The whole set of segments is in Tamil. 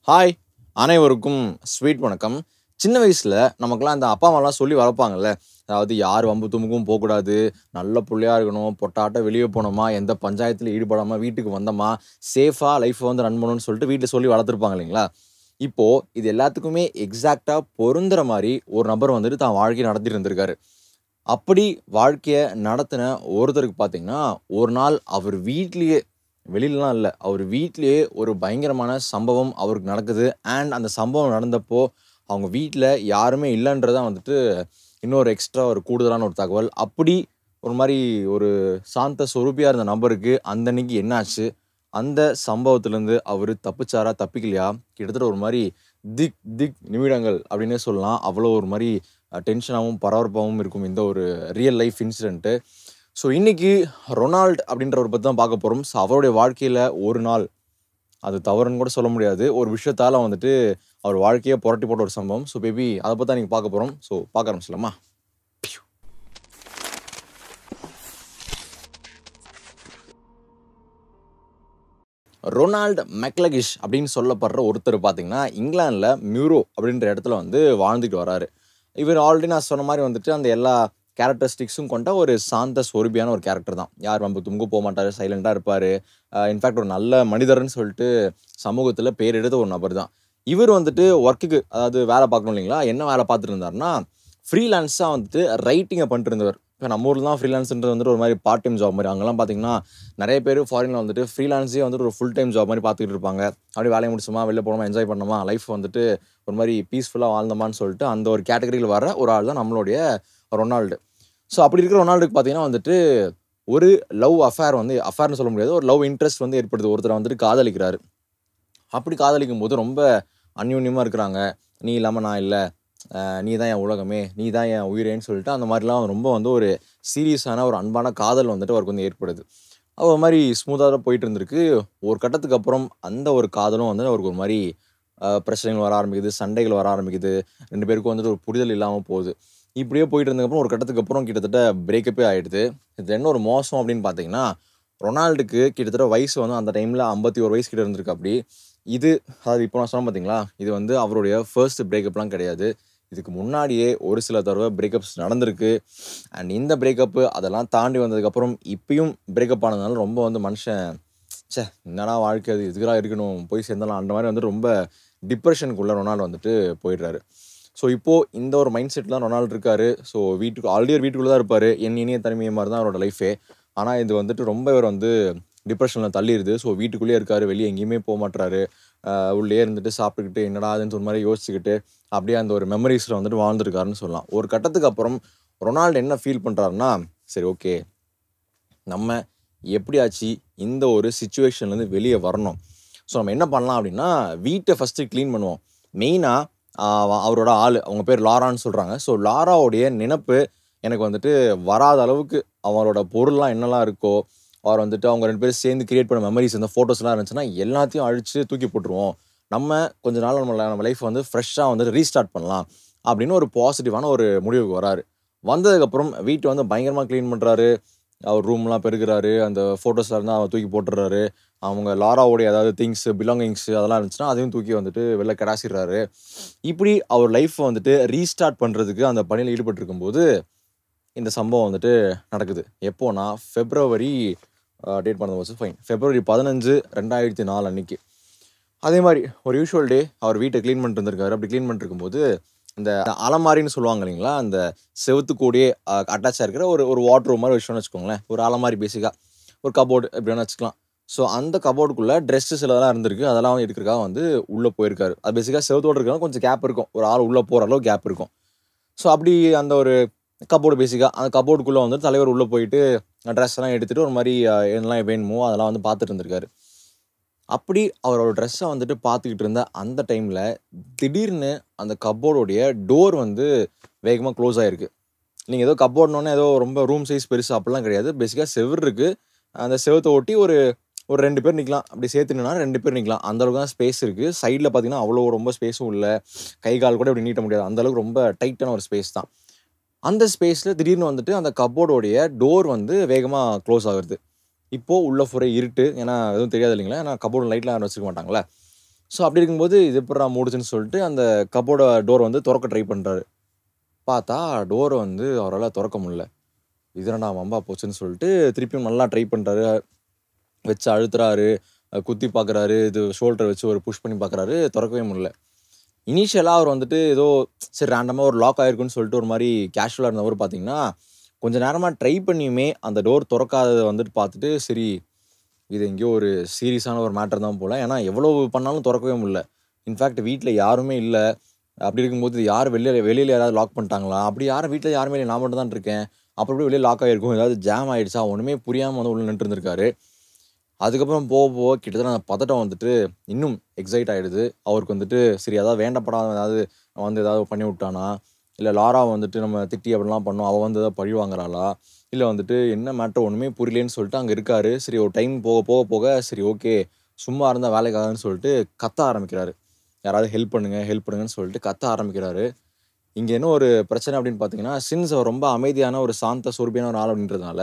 ஹாய்! அனைவருக்கும் ஸ்வீட் வணக்கம். சின்ன வயசுல நமக்கெல்லாம் அந்த அப்பா, அம்மாலாம் சொல்லி வளர்ப்பாங்கல்ல. அதாவது யார் வம்பு தும்புக்கும் போக்கூடாது, நல்ல புள்ளையா இருக்கணும், பொட்டாட்ட வெளிய போனோமா, எந்த பஞ்சாயத்துல ஈடுபடாம வீட்டுக்கு வந்தோமா, சேஃபா லைஃப்ப வந்து ரன் பண்ணணும்னு சொல்லிட்டு வீட்ல சொல்லி வளர்த்துருப்பாங்க இல்லைங்களா? இப்போ இது எல்லாத்துக்குமே எக்ஸாக்ட்டா பொருந்துற மாரி ஒரு நபர் வந்துட்டு தான் வாழ்க்கைய நடத்திட்டு இருந்திருக்காரு. அப்படி வாழ்க்கைய நடத்தின ஒருத்தருக்கு பார்த்தீங்கன்னா, ஒரு நாள் அவர் வீட்லயே வெளிலலாம் இல்ல. அவர் வீட்லயே ஒரு பயங்கரமான சம்பவம் அவருக்கு நடக்குது. அந்த சம்பவம் நடந்தப்போ, அவங்க வீட்ல யாருமே இல்லன்றது தான் வந்துட்டு இன்னொரு எக்ஸ்ட்ரா ஒரு கூடுதலான ஒரு தகவல். அப்படி ஒரு மாரி ஒரு சாந்த சொரூபியா இருந்த நபருக்கு அந்த அன்னைக்கு என்ன ஆச்சு? அந்த சம்பவத்திலருந்து அவரு தப்பிச்சாரா? தப்பிக்கலையா? கிட்டத்தட்ட ஒரு மாரி திக் திக் நிமிடங்கள் அப்டின்னே சொல்லலாம். அவ்வளோ ஒரு மாரி டென்ஷனாவும், பரபரப்பாவும் இருக்கும் இந்த ஒரு ரியல் லைஃப் இன்சிடென்ட்டு. ஸோ இன்னைக்கு ரொனால்ட் அப்படின்றவர பத்தி தான் பார்க்க போறோம். ஸோ அவருடைய வாழ்க்கையில ஒரு நாள், அது தவறுன்னு கூட சொல்ல முடியாது. ஒரு விஷயத்தால வந்துட்டு அவர் வாழ்க்கையே புரட்டி போட்ட ஒரு சம்பவம். ஸோ மேபி அத பத்தி தான் இன்னைக்கு பார்க்க போறோம். ஸோ பார்க்க ஆரம்பிச்சலாமா? ரொனால்ட் மெக்லகிஷ் அப்படின்னு சொல்லப்படுற ஒருத்தர் பார்த்தீங்கன்னா, இங்கிலாந்துல மியூரோ அப்படின்ற இடத்துல வந்து வாழ்ந்துட்டு வராரு. இவர் ஆல்ரெடி நான் சொன்ன மாரி வந்துட்டு அந்த எல்லா கேரக்டரிஸ்டிக்ஸும் கொண்ட ஒரு சாந்த சொரூபியான ஒரு கேரக்டர் தான். யார் வம்பு தும்புக்கும் போமாட்டாரு, சைலன்ட்டா இருப்பாரு. இன்ஃபாக்ட் ஒரு நல்ல மனிதர்ன்னு சொல்லிட்டு சமூகத்தில பேர் எடுத்த ஒரு நபர் தான். இவர் வந்துட்டு வொர்க்குக்கு அதாவது வேலை பார்க்கணும் இல்லைங்களா? என்ன வேலை பார்த்துட்டு இருந்தாருன்னா, ஃப்ரீலான்ஸா வந்துட்டு ரைட்டிங்க பண்ணிட்டு இருந்தவர். இப்ப நம்ம ஊர்ல தான் ஃப்ரீலான்ஸ்ன்றது வந்துட்டு ஒரு மாரி பார்ட் டைம் ஜாப் மாரி. அங்கலாம் பார்த்தீங்கன்னா, நெறைய பேரு ஃபாரின்ல வந்துட்டு ஃப்ரீலான்ஸே வந்துட்டு ஒரு ஃபுல் டைம் ஜாப் மாரி பார்த்துக்கிட்டு இருப்பாங்க. அப்படியே வேலைய முடிச்சோமா, வெளில போனோமா, என்ஜாய் பண்ணோமா, லைஃப் வந்துட்டு ஒரு மாரி பீஸ்ஃபுல்லா வாழ்ந்தோமான்னு சொல்லிட்டு அந்த ஒரு கேட்டகரியில வர ஒரு ஆள் தான் நம்மளுடைய ரொனால்டு. ஸோ அப்படி இருக்கிற ரொனால்டுக்கு பார்த்தீங்கன்னா வந்துட்டு, ஒரு லவ் அஃபேர் வந்து அஃபேர்ன்னு சொல்ல முடியாது. ஒரு லவ் இன்ட்ரெஸ்ட் வந்து ஏற்படுது. ஒருத்தர வந்துட்டு காதலிக்கிறாரு. அப்படி காதலிக்கும்போது ரொம்ப அந்யோன்யமா இருக்கிறாங்க. "நீ இல்லாம நான் இல்ல. நீ தான் என் உலகமே. நீ தான் என் உயிரேன்னு" சொல்லிட்டு அந்த மாரிலாம் ரொம்ப வந்து ஒரு சீரியஸான ஒரு அன்பான காதல் வந்துட்டு அவருக்கு வந்து ஏற்படுது. ஒரு மாரி ஸ்மூத்தா தான் போயிட்டு இருந்திருக்கு. ஒரு கட்டத்துக்கு அப்புறம் அந்த ஒரு காதலும் வந்து அவருக்கு ஒரு மாரி பிரச்சனைகள் வர ஆரம்பிக்குது. சண்டைகள் வர ஆரம்பிக்குது. 2 பேருக்கும் வந்துட்டு ஒரு புரிதல் இல்லாம போகுது. இப்படியே போயிட்டு இருந்ததுக்கப்புறம் ஒரு கட்டத்துக்கு அப்புறம் கிட்டத்தட்ட பிரேக்கப்பே ஆயிடுது. இதுல என்ன ஒரு மோசம் அப்படின்னு பார்த்தீங்கன்னா, ரொனால்டுக்கு கிட்டத்தட்ட வயசு வந்து அந்த டைம்ல 51 வயசு கிட்ட இருந்திருக்காப்படி. இது அதாவது இப்போ நான் சொன்னேன் பார்த்தீங்களா, இது வந்து அவருடைய ஃபர்ஸ்ட் பிரேக்கப்லாம் கிடையாது. இதுக்கு முன்னாடியே ஒரு சில தடவ பிரேக்கப்ஸ் நடந்திருக்கு. இந்த பிரேக்கப்பு அதெல்லாம் தாண்டி வந்ததுக்கப்புறம் இப்பயும் பிரேக்கப் ஆனதுனால ரொம்ப வந்து மனுஷன் ச்சே! என்னடா வாழ்க்கை அது! எதுக்குடா இருக்கணும்? போய் சேர்ந்தரலாம். அந்த மாரி வந்துட்டு ரொம்ப டிப்ரஷனுக்குள்ள ரொனால்டோ வந்துட்டு போயிடுறாரு. ஸோ, இப்போ இந்த ஒரு மைண்ட் செட்ல தான் ரொனால்டோ இருக்காரு. ஸோ, வீட்டுக்கு ஆல்ரெடி அவரு வீட்டுக்குள்ள தான் இருப்பாரு. என் இனிய தனிமை மாரி தான் அவரோட லைஃபே. ஆனா, இது வந்துட்டு ரொம்ப இவர வந்து டிப்ரஷன்ல தள்ளிருது. ஸோ, வீட்டுக்குள்ளேயே இருக்காரு. வெளிய எங்கேயுமே போமாட்றாரு. உள்ளேயே இருந்துட்டு சாப்பிட்டுக்கிட்டு, என்னடா இதுன்னு ஒரு மாரி யோசிச்சுக்கிட்டு, அப்படியே அந்த ஒரு மெமரீஸ்ல வந்துட்டு வாழ்ந்துருக்காருன்னு சொல்லலாம். ஒரு கட்டத்துக்கு அப்புறம் ரொனால்டோ என்ன ஃபீல் பண்றாருன்னா, சரி ஓகே. நம்ம எப்படியாச்சு இந்த ஒரு சிச்சுவேஷன்லேருந்து வெளிய வரணும். ஸோ, நம்ம என்ன பண்ணலாம் அப்படின்னா, வீட்ட ஃபர்ஸ்ட்டு கிளீன் பண்ணுவோம். மெயினா அ அவரோட ஆளு, அவங்க பேர் லாரான்னு சொல்றாங்க. ஸோ, லாராவுடைய நினப்பு எனக்கு வந்துட்டு வராத அளவுக்கு அவரோட பொருள்லாம் என்னலாம் இருக்கோ, அவர் வந்துட்டு அவங்க 2 பேரும் சேர்ந்து கிரியேட் பண்ண மெமரீஸ் இந்த ஃபோட்டோஸ்லாம் இருந்துச்சுன்னா, எல்லாத்தையும் அழிச்சு தூக்கி போட்டுருவோம். நம்ம கொஞ்ச நாள் நம்ம லைஃப் வந்து ஃப்ரெஷ்ஷா வந்துட்டு ரீஸ்டார்ட் பண்ணலாம். அப்படின்னு ஒரு பாசிட்டிவான ஒரு முடிவுக்கு வராரு. வந்ததுக்கப்புறம் வீட்ட வந்து பயங்கரமா கிளீன் பண்றாரு. அவர் ரூம்லாம் பெருக்குறாரு. அந்த ஃபோட்டோஸ்லாம் இருந்தா அவ தூக்கி போட்டுர்றாரு. அவங்க லாராவோடைய ஏதாவது திங்ஸ், பிலாங்கிங்ஸ் அதெல்லாம் இருந்துச்சுன்னா, அதையும் தூக்கி வந்துட்டு வெளில கடாசிடுறாரு. இப்படி அவர் லைஃப்ப வந்துட்டு ரீஸ்டார்ட் பண்றதுக்கு அந்த பணியில ஈடுபட்டிருக்கும்போது, இந்த சம்பவம் வந்துட்டு நடக்குது. எப்போனா, பிப்ரவரி டேட் மறந்து போச்சு. ஃபைன். பிப்ரவரி 15, 2004 அன்னைக்கு. அதே மாரி ஒரு யூசுவல் டே அவர் வீட்ட கிளீன் பண்ணிட்டு இருந்திருக்காரு. அப்படி கிளீன் பண்ணிட்டு இருக்கும்போது, இந்த அலமாரின்னு சொல்லுவாங்க இல்லைங்களா? அந்த செவுத்து கூடயே அட்டாச்சா இருக்கிற ஒரு ஒரு வார்ட்ரோப் மாரி வச்சுட்டோம்னு வச்சுக்கோங்களேன். ஒரு அலமாரி பேசிக்கா. ஒரு கப்போர்டு எப்படி வேணா வச்சுக்கலாம். ஸோ அந்த கப்போர்டுக்குள்ள ட்ரெஸ் சிலதெல்லாம் இருந்திருக்கு. அதெல்லாம் எடுக்கிறதுக்காக வந்து உள்ள போயிருக்காரு. அது பேசிக்கா செவுத்தோட இருக்கிறனால கொஞ்சம் கேப் இருக்கும். ஒரு ஆள் உள்ள போற அளவுக்கு கேப் இருக்கும். ஸோ அப்படி அந்த ஒரு கப்போர்டு பேசிக்கா அந்த கப்போர்டுக்குள்ள வந்து தலைவர் உள்ள போயிட்டு ட்ரெஸ் எல்லாம் எடுத்துட்டு ஒரு மாரி என்னலாம் வேணுமோ அதெல்லாம் வந்து பார்த்துட்டு இருந்திருக்காரு. அப்படி அவரோட ட்ரெஸ்ஸ வந்துட்டு பார்த்துக்கிட்டு இருந்த அந்த டைம்ல, திடீர்னு அந்த கப்போர்டோடைய டோர் வந்து வேகமா க்ளோஸ் ஆயிருக்கு. நீங்க ஏதோ கப்போர்ட்னோனே ஏதோ ரொம்ப ரூம் சைஸ் பெருசு அப்படிலாம் கிடையாது. பேசிக்கா செவுரு இருக்கு. அந்த செவுத்த ஒட்டி ஒரு ஒரு 2 பேர் நிக்கலாம். அப்படி சேர்த்து நின்னா 2 பேர் நிக்கலாம். அந்த அளவுக்கு தான் ஸ்பேஸ் இருக்கு. சைட்ல பார்த்தீங்கன்னா, அவ்வளோ ரொம்ப ஸ்பேஸும் இல்ல. கை, கால் கூட இப்படி நீட்ட முடியாது. அந்த அளவுக்கு ரொம்ப டைட்டான ஒரு ஸ்பேஸ் தான். அந்த ஸ்பேஸ்ல திடீர்னு வந்துட்டு அந்த கப்போர்டோடைய டோர் வந்து வேகமா க்ளோஸ் ஆகுறது. இப்போ உள்ள ஃபுரே இருட்டு. ஏன்னா, எதுவும் தெரியாது இல்லைங்களா? ஏன்னா கப்போர்ட்ல லைட்லாம் யாரும் வச்சிருக்க மாட்டாங்கல்ல. ஸோ அப்படி இருக்கும்போது இது எப்புட்றா மூடுச்சுன்னு சொல்லிட்டு அந்த கப்போர்ட டோர் வந்து தொறக்க ட்ரை பண்ணுறாரு. பார்த்தா டோரை வந்து அவரால் திறக்க முடியல. இது என்னடா வம்பா போச்சுன்னு சொல்லிட்டு திருப்பியும் நல்லா ட்ரை பண்ணுறாரு. வச்சு அழுத்துறாரு, குத்தி பார்க்குறாரு, இது ஷோல்டரை வச்சு ஒரு புஷ் பண்ணி பார்க்குறாரு, திறக்கவே முடியல. இனிஷியலாக அவர் வந்துட்டு ஏதோ சரி ரேண்டமாக ஒரு லாக் ஆகிருக்குன்னு சொல்லிட்டு ஒரு மாதிரி கேஷுவலாக இருந்தவர் பார்த்தீங்கன்னா, கொஞ்சம் நேரமாக ட்ரை பண்ணியுமே அந்த டோர் திறக்காததை வந்துட்டு பார்த்துட்டு, சரி இது எங்கேயோ ஒரு சீரியஸான ஒரு மேட்டர் தான் போல. ஏன்னா எவ்வளோ பண்ணாலும் திறக்கவே முடியல. இன்ஃபேக்ட் வீட்டில் யாருமே இல்லை. அப்படி இருக்கும்போது யார் வெளியில் யாராவது லாக் பண்ணிட்டாங்களா? அப்படி யாரும் வீட்டில் யாருமே இல்லை, நான் மட்டும் தான் இருக்கேன். அப்புறம் எப்படி வெளியே லாக் ஆகிருக்கும், ஏதாவது ஜாம் ஆகிடுச்சா, ஒன்றுமே புரியாமல் வந்து உள்ள நின்றுட்டு இருந்திருக்காரு. அதுக்கப்புறம் போக போக கிட்டத்தட்ட அந்த பதட்டம் வந்துட்டு இன்னும் எக்ஸைட் ஆகிடுது. அவருக்கு வந்துட்டு சரி ஏதாவது வேண்டப்படாத ஏதாவது வந்து ஏதாவது பண்ணி விட்டானா, இல்லை லாரா வந்துட்டு நம்ம திட்டி அப்படிலாம் பண்ணோம், அவள் வந்து ஏதாவது பழி வாங்குறாளா, இல்லை வந்துட்டு என்ன மேட்ரு ஒன்றுமே புரியலேன்னு சொல்லிட்டு அங்கே இருக்காரு. சரி ஒரு டைம் போக போக போக சரி ஓகே சும்மா இருந்தால் வேலைக்காகன்னு சொல்லிட்டு கத்த ஆரம்பிக்கிறாரு. யாராவது ஹெல்ப் பண்ணுங்க ஹெல்ப் பண்ணுங்கன்னு சொல்லிட்டு கத்த ஆரம்பிக்கிறாரு. இங்கே என்ன ஒரு பிரச்சனை அப்படின்னு பார்த்தீங்கன்னா, சின்ஸ் அவர் ரொம்ப அமைதியான ஒரு சாந்த சொருபியான ஒரு ஆள் அப்படின்றதுனால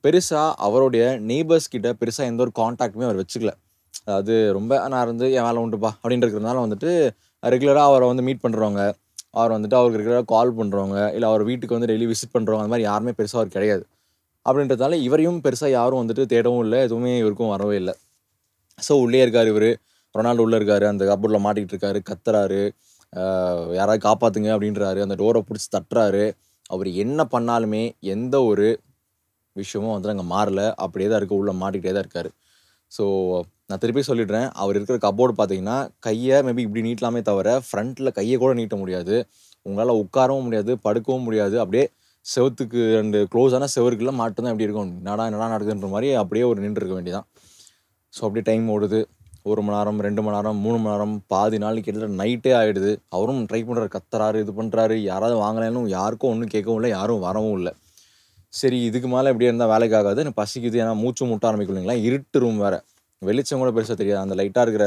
பெருசா அவருடைய நெய்பர்ஸ் கிட்ட பெருசா எந்த ஒரு கான்டாக்ட்டுமே அவர் வச்சுக்கல. அதாவது ரொம்ப நான் இருந்து என் வேலை உண்டுப்பா அப்படின்னு இருக்கிறதுனால வந்துட்டு ரெகுலரா அவரை வந்து மீட் பண்றவங்க, அவர் வந்துட்டு அவருக்கு ரெகுலரா கால் பண்றவங்க, இல்ல அவர் வீட்டுக்கு வந்து டெய்லி விசிட் பண்றவங்க அந்த மாரி யாருமே பெருசா அவருக்கு கிடையாது. அப்படின்றதுனால இவரையும் பெருசா யாரும் வந்துட்டு தேடவும் இல்ல. எதுவுமே இவருக்கும் வரவே இல்ல. ஸோ உள்ளேயே இருக்காரு இவரு. ரொனால்டோ உள்ள இருக்காரு. அந்த கப்போர்ட்ல மாட்டிக்கிட்டு இருக்காரு. கத்துறாரு. யாராவது காப்பாத்துங்க அப்படின்றாரு. அந்த டோர புடிச்சு தட்டுறாரு. அவரு என்ன பண்ணாலுமே எந்த ஒரு விஷயமும் வந்து அங்கே மாறல. அப்படியே தான் இருக்கு. உள்ள மாட்டிக்கிட்டே தான் இருக்காரு. ஸோ நான் திருப்பி சொல்லிடுறேன். அவர் இருக்கிற கப்போர்டு பார்த்தீங்கன்னா, கைய மேபி இப்படி நீட்டலாமே தவிர, ஃப்ரண்ட்ல கைய கூட நீட்ட முடியாது. உங்களால உட்காரவும் முடியாது, படுக்கவும் முடியாது. அப்படியே செவுத்துக்கு 2 க்ளோஸான செவுருக்குள்ள மாட்டுனா எப்படி இருக்கும்? என்னடா என்னடா நடக்குதுன்ற மாரி அப்படியே ஒரு நின்றுருக்க வேண்டியதான். ஸோ அப்படியே டைம் ஓடுது. 1 மணி நேரம், 2 மணி நேரம், 3 மணி நேரம், பாதி நாள் கிட்டத்தட்ட நைட்டே ஆயிடுது. அவரும் ட்ரை பண்றாரு, கத்துறாரு, இது பண்றாரு. யாராவது வாங்கலைன்னு யாருக்கும் ஒண்ணும் கேட்கவும் இல்ல, யாரும் வரவும் இல்ல. சரி இதுக்கு மேலே இப்படியே இருந்தால் வேலைக்கு ஆகாது. எனக்கு பசிக்குது. ஏன்னா மூச்சு முட்ட ஆரம்பிக்கும் இல்லைங்களா? இருட்டு ரூம் வேற. வெளிச்சம் கூட பெருசா தெரியாது. அந்த லைட்டா இருக்கிற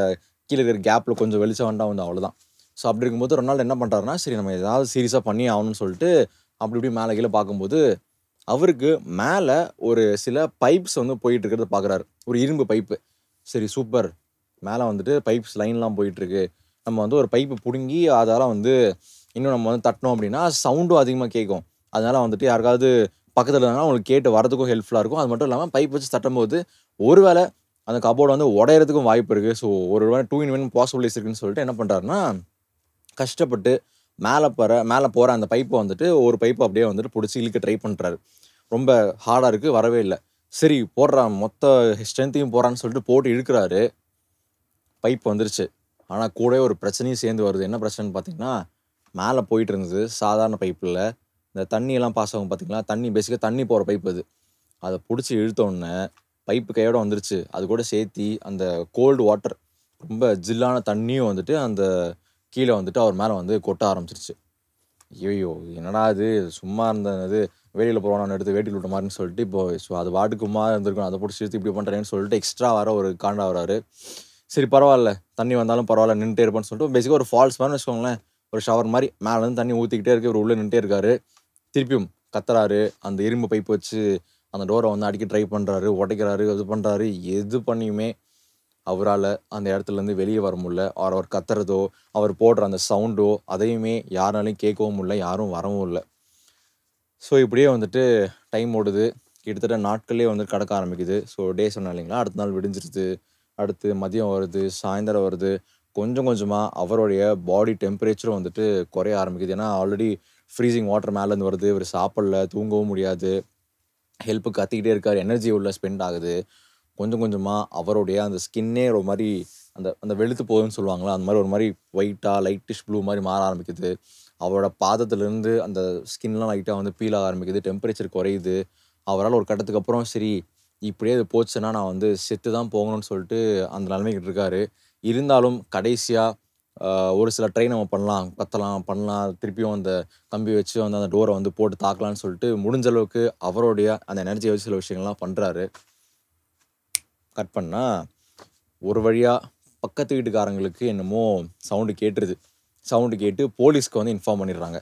கீழ இருக்கிற கேப்ல கொஞ்சம் வெளிச்சம் வந்தா வந்து அவ்வளோதான். ஸோ அப்படி இருக்கும்போது ரொனால்டோ என்ன பண்றாருன்னா, சரி நம்ம ஏதாவது சீரியஸா பண்ணியே ஆகணும்னு சொல்லிட்டு, அப்படி இப்படி மேலே கீழ பார்க்கும்போது, அவருக்கு மேல ஒரு சில பைப்ஸ் வந்து போயிட்டு இருக்கிறத பார்க்குறாரு. ஒரு இரும்பு பைப்பு. சரி சூப்பர். மேல வந்துட்டு பைப்ஸ் லைன்லாம் போயிட்டுருக்கு. நம்ம வந்து ஒரு பைப்பு புடுங்கி அதால வந்து இன்னும் நம்ம வந்து தட்டினோம் அப்படின்னா, சவுண்டும் அதிகமா கேட்கும். அதனால வந்துட்டு யாருக்காவது பக்கத்துல இருந்தாங்கன்னா அவங்களுக்கு கேட்டு வரதுக்கும் ஹெல்ப்ஃபுல்லா இருக்கும். அது மட்டும் இல்லாம பைப் வச்சு தட்டும்போது, ஒரு வேள அந்த கப்போர்டு வந்து உடையறதுக்கும் வாய்ப்பு இருக்கு. ஸோ ஒரு வேள 2 இன் 1 பாசிபிலிட்டீஸ் இருக்குன்னு சொல்லிட்டு என்ன பண்றாருன்னா, கஷ்டப்பட்டு மேல போற அந்த பைப்ப வந்துட்டு ஒரு பைப்ப அப்படியே வந்துட்டு புடிச்சு இழுக்க ட்ரை பண்றாரு. ரொம்ப ஹார்டா இருக்கு. வரவே இல்ல. சரி போடுறா மொத்த ஸ்ட்ரென்த்தையும் போடுறான்னு சொல்லிட்டு போட்டு இழுக்குறாரு. பைப் வந்துருச்சு. ஆனா கூடவே ஒரு பிரச்சனையும் சேர்ந்து வருது. என்ன பிரச்சனைன்னு பார்த்தீங்கன்னா, மேல போயிட்டு இருந்தது சாதாரண பைப் இல்ல. இந்த தண்ணியெல்லாம் பாஸ் ஆகும் பார்த்தீங்களா? பேசிக்கா தண்ணி போற பைப் அது. அத புடிச்சு இழுத்த உடனே பைப்பு கையோட வந்துருச்சு. அது கூட சேர்த்தி அந்த கோல்டு வாட்டர் ரொம்ப ஜில்லான தண்ணியும் வந்துட்டு அந்த கீழ வந்துட்டு அவர் மேல வந்து கொட்ட ஆரம்பிச்சுருச்சு. ஐய்யய்யோ! என்னடா இது சும்மா இருந்த இது வேலியில போறவன எடுத்து வேட்டில விட்ட மாரின்னு சொல்லிட்டு, இப்போ அது பாட்டுக்கு சும்மா இருந்திருக்கும். அத புடிச்சு இழுத்து இப்படி பண்றேன்னு சொல்லிட்டு எக்ஸ்ட்ரா வேற ஒரு காண்டாவுறாரு. சரி பரவால்ல. தண்ணி வந்தாலும் பரவால்ல நின்னுட்டே இருப்பேன்னு சொல்லிட்டு பேசிக்கா ஒரு ஃபால்ஸ் மாரின்னு வச்சுக்கோங்களேன். ஒரு ஷவர் மாரி மேலருந்து தண்ணி ஊத்திக்கிட்டே இருக்கு. இவரு உள்ள நின்னுட்டே இருக்காரு. திருப்பியும் கத்துறாரு. அந்த இரும்பு பைப் வச்சு அந்த டோர வந்து அடிக்க ட்ரை பண்றாரு. உடைக்கிறாரு. இது பண்றாரு. எது பண்ணியுமே அவரால அந்த இடத்துலருந்து வெளிய வர முடியல. அவர் கத்துறதோ, அவர் போடுற அந்த சவுண்டோ, அதையுமே யாராலயும் கேட்கவும் முடியல. யாரும் வரவும் இல்ல. ஸோ இப்படியே வந்துட்டு டைம் ஓடுது. கிட்டத்தட்ட நாட்களே வந்து கடக்க ஆரம்பிக்குது. ஸோ டே சொன்னேன் இல்லைங்களா? அடுத்த நாள் விடிஞ்சிருது. அடுத்து மதியம் வருது, சாயந்தரம் வருது. கொஞ்சம் கொஞ்சமா அவருடைய பாடி டெம்பரேச்சரும் வந்துட்டு குறைய ஆரம்பிக்குது. ஏன்னா ஆல்ரெடி ஃப்ரீசிங் வாட்டர் மேலேருந்து வருது. இவரு சாப்பிடல, தூங்கவும் முடியாது. ஹெல்ப்புக்கு கத்திக்கிட்டே இருக்காரு. எனர்ஜி உள்ள ஸ்பெண்ட் ஆகுது. கொஞ்சம் கொஞ்சமா அவருடைய அந்த ஸ்கின்னே ஒரு மாரி அந்த அந்த வெளுத்து போகுதுன்னு சொல்லுவாங்கல்ல, அந்த மாரி ஒரு மாரி ஒயிட்டா லைட்டிஷ் ப்ளூ மாரி மாற ஆரம்பிக்குது. அவரோட பாதத்திலிருந்து அந்த ஸ்கின்லாம் லைட்டா வந்து பீல் ஆக ஆரம்பிக்குது. டெம்பரேச்சர் குறையுது. அவரால ஒரு கட்டத்துக்கு அப்புறம் சரி, இப்படியே இது போச்சுன்னா நான் வந்து செத்து தான் போகணும்னு சொல்லிட்டு அந்த நிலைமைக்கு இருக்காரு. இருந்தாலும் கடைசியா அ ஒரு சில ட்ரை நம்ம பண்ணலாம், கத்தலாம், பண்ணலாம். திருப்பியும் அந்த கம்பி வச்சு வந்து அந்த டோர வந்து போட்டு தாக்கலாம்னு சொல்லிட்டு முடிஞ்ச அளவுக்கு அவருடைய அந்த எனர்ஜிய வச்சு சில விஷயங்கள்லாம் பண்றாரு. கட் பண்ணா, ஒரு வழியா பக்கத்து வீட்டுக்காரங்களுக்கு என்னமோ சவுண்ட் கேட்டுருது. சவுண்ட் கேட்டு போலீஸ்க்கு வந்து இன்ஃபார்ம் பண்ணிடுறாங்க.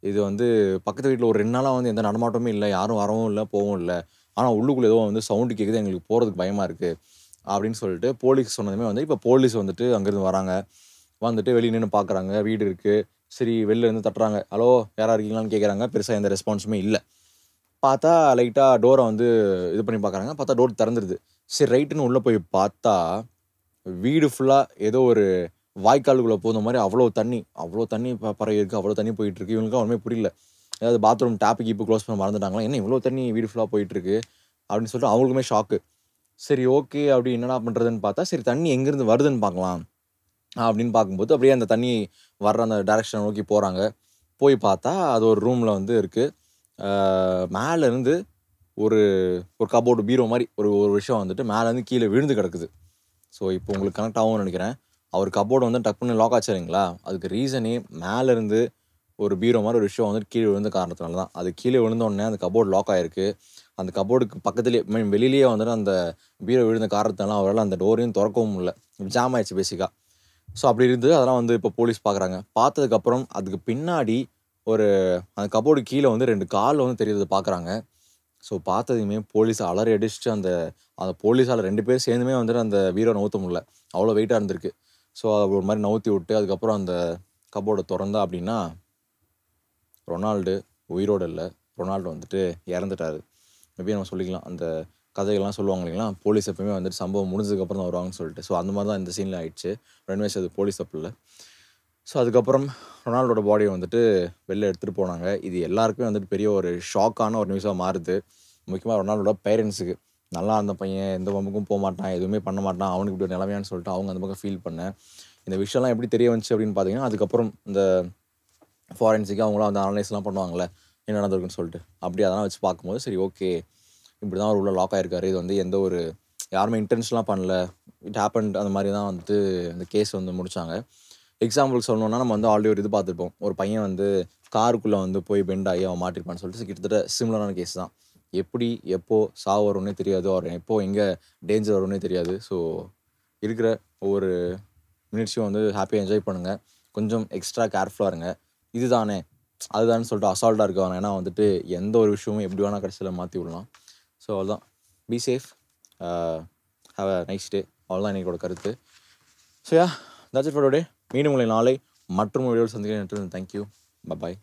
இது வந்து பக்கத்து வீட்ல ஒரு 2 நாளா வந்து எந்த நடமாட்டமும் இல்ல. யாரும் வரவும் இல்ல, போவும் இல்ல. ஆனா உள்ளுக்குள்ள ஏதோ வந்து சவுண்ட் கேட்குது. எங்களுக்கு போறதுக்கு பயமா இருக்கு. அப்படின்னு சொல்லிட்டு போலீஸ் சொன்னதுமே வந்து இப்போ போலீஸ் வந்துட்டு அங்கேருந்து வராங்க. வந்துட்டு வெளிய நின்னு பார்க்குறாங்க. வீடு இருக்கு. சரி வெளில இருந்து தட்டுறாங்க. ஹலோ யாரா இருக்கீங்களான்னு கேட்குறாங்க. பெருசா எந்த ரெஸ்பான்ஸுமே இல்ல. பார்த்தா லைட்டா டோர வந்து இது பண்ணி பார்க்குறாங்க. பார்த்தா டோர் திறந்துருது. சரி ரைட்டுன்னு உள்ள போய் பார்த்தா, வீடு ஃபுல்லா ஏதோ ஒரு வாய்க்காலுக்குள்ள பூந்த மாரி அவ்ளோ தண்ணி பரவி இருக்கு. அவ்ளோ தண்ணி போயிட்டு இருக்கு. இவங்களுக்குலாம் ஒண்ணுமே புரியல. ஏதாவது பாத்ரூம் டேப்பு கீப்பு க்ளோஸ் பண்ண மறந்துட்டாங்களா? என்ன இவ்ளோ தண்ணி வீடு ஃபுல்லா போயிட்டு இருக்கு? அப்படின்னு சொல்லிட்டு அவங்களுக்குமே ஷாக்கு. சரி ஓகே. அப்படி என்னடா பண்றதுன்னு பார்த்தா, சரி தண்ணி எங்கேருந்து வருதுன்னு பார்க்கலாம். அப்படின்னு பார்க்கும்போது, அப்படியே அந்த தண்ணி வர்ற அந்த டைரக்ஷன நோக்கி போறாங்க. போய் பார்த்தா, அது ஒரு ரூம்ல வந்து இருக்கு. ஆ மேல இருந்து ஒரு ஒரு கப்போர்டு பீரோ மாரி ஒரு ஒரு விஷயம் வந்துட்டு மேலேருந்து கீழ விழுந்து கிடக்குது. ஸோ, இப்போ உங்களுக்கு கனெக்ட் ஆகும்னு நெனைக்கிறேன். அவர் கப்போர்டு வந்து டக்குன்னு லாக் ஆச்சு இல்லைங்களா? அதுக்கு ரீசனே மேலேருந்து ஒரு பீரோ மாரி ஒரு விஷயம் வந்துட்டு கீழ விழுந்த காரணத்தினால தான். அது கீழ விழுந்தோனே அந்த கப்போர்டு லாக் ஆயிருக்கு. அந்த கப்போர்டுக்கு பக்கத்திலேயே வெளியிலேயே வந்துட்டு அந்த பீரோ விழுந்த காரணத்தினால அவரால அந்த டோரையும் தொறக்கவும் முடியல. ஜாம் ஆயிடுச்சு பேசிக்கா. ஸோ, அப்படி இருந்தது. அதெல்லாம் வந்து இப்போ போலீஸ் பார்க்குறாங்க. பார்த்ததுக்கப்புறம் அதுக்கு பின்னாடி ஒரு அந்த கப்போர்டு கீழ வந்து 2 கால் வந்து தெரியுறத பார்க்குறாங்க. ஸோ, பார்த்ததுமே போலீஸ் அலறி அடிச்சுட்டு அந்த அந்த போலீஸால 2 பேர் சேர்ந்துமே வந்துட்டு அந்த பீரோ நவுத்த முடியல. அவ்வளோ வெயிட்டா இருந்திருக்கு. ஸோ, ஒரு மாரி நவுத்தி விட்டு அதுக்கப்புறம் அந்த கப்போர்ட தொறந்தா அப்படின்னா, ரொனால்டு உயிரோட இல்ல. ரொனால்டு வந்துட்டு இறந்துட்டாரு. மேபி நம்ம சொல்லிக்கலாம். அந்த கதைகள்லாம் சொல்லுவாங்க இல்லைங்களா? போலீஸ் எப்பவுமே வந்துட்டு சம்பவம் முடிஞ்சதுக்கப்புறம் தான் வருவாங்கன்னு சொல்லிட்டு. ஸோ, அந்த மாரி தான் இந்த சீன்ல ஆயிடுச்சு. எனிவேஸ் அது போலீஸ் தப்பு இல்ல. ஸோ, அதுக்கப்புறம் ரொனால்டோட பாடிய வந்துட்டு வெளில எடுத்துட்டு போனாங்க. இது எல்லாருக்குமே வந்துட்டு பெரிய ஒரு ஷாக்கான ஒரு நியூஸா மாறுது. முக்கியமா ரொனால்டோட பேரண்ட்ஸுக்கு. நல்லா இருந்த பையன், எந்த வம்புக்கும் போமாட்டான், எதுவுமே பண்ண மாட்டான். அவனுக்கு இப்படி ஒரு நிலைமையான்னு சொல்லிட்டு அவங்க அந்த பக்கம் ஃபீல் பண்ண. இந்த விஷயம்லாம் எப்படி தெரிய வந்துச்சு அப்படின்னு பார்த்தீங்கன்னா, அதுக்கப்புறம் இந்த ஃபாரன்சிக்கா அவங்களாம் வந்து அனலைஸ்லாம் பண்ணுவாங்கல்ல. என்ன நடந்திருக்குன்னு சொல்லிட்டு. அப்படி அதெல்லாம் வச்சு பார்க்கும்போது, சரி ஓகே. இப்படி தான் அவர் உள்ள லாக் ஆயிருக்காரு. இது வந்து எந்த ஒரு யாருமே இன்டென்ஷனலா பண்ணல. இட் ஹேப்பன்ட் அந்த மாரி தான் வந்துட்டு இந்த கேஸ் வந்து முடிச்சாங்க. எக்ஸாம்பிள் சொல்லணும்னா, நம்ம வந்து ஆல்ரெடி ஒரு இது பார்த்துருப்போம். ஒரு பையன் வந்து காருக்குள்ள வந்து போய் பெண்ட் ஆகி அவன் மாட்டியிருப்பான்னு சொல்லிட்டு கிட்டத்தட்ட சிமிலரான கேஸ் தான். எப்படி, எப்போ சாவு வரும்னே தெரியாது. ஆர் எப்போ எங்க டேஞ்சர் வரும்னே தெரியாது. ஸோ, இருக்கிற ஒவ்வொரு மினிட்ஸையும் வந்து ஹாப்பியா என்ஜாய் பண்ணுங்க. கொஞ்சம் எக்ஸ்ட்ரா கேர்ஃபுல்லா இருங்க. இதுதானே, அதுதான்னு சொல்லிட்டு அசால்ட்டா இருக்க வேணாம். ஏன்னா வந்துட்டு எந்த ஒரு விஷயமும் எப்படி வேணா கடைசியில மாத்தி விடலாம். ஸோ அவ்வளோதான். Be safe. A have a nice day. அவ்வளோதான் என்னோட கருத்து. So yeah, that's it for today. மீண்டும் உங்களை நாளை மற்றும் ஒரு வீடியோவில் சந்திக்கிறேன். Thank you. Bye bye.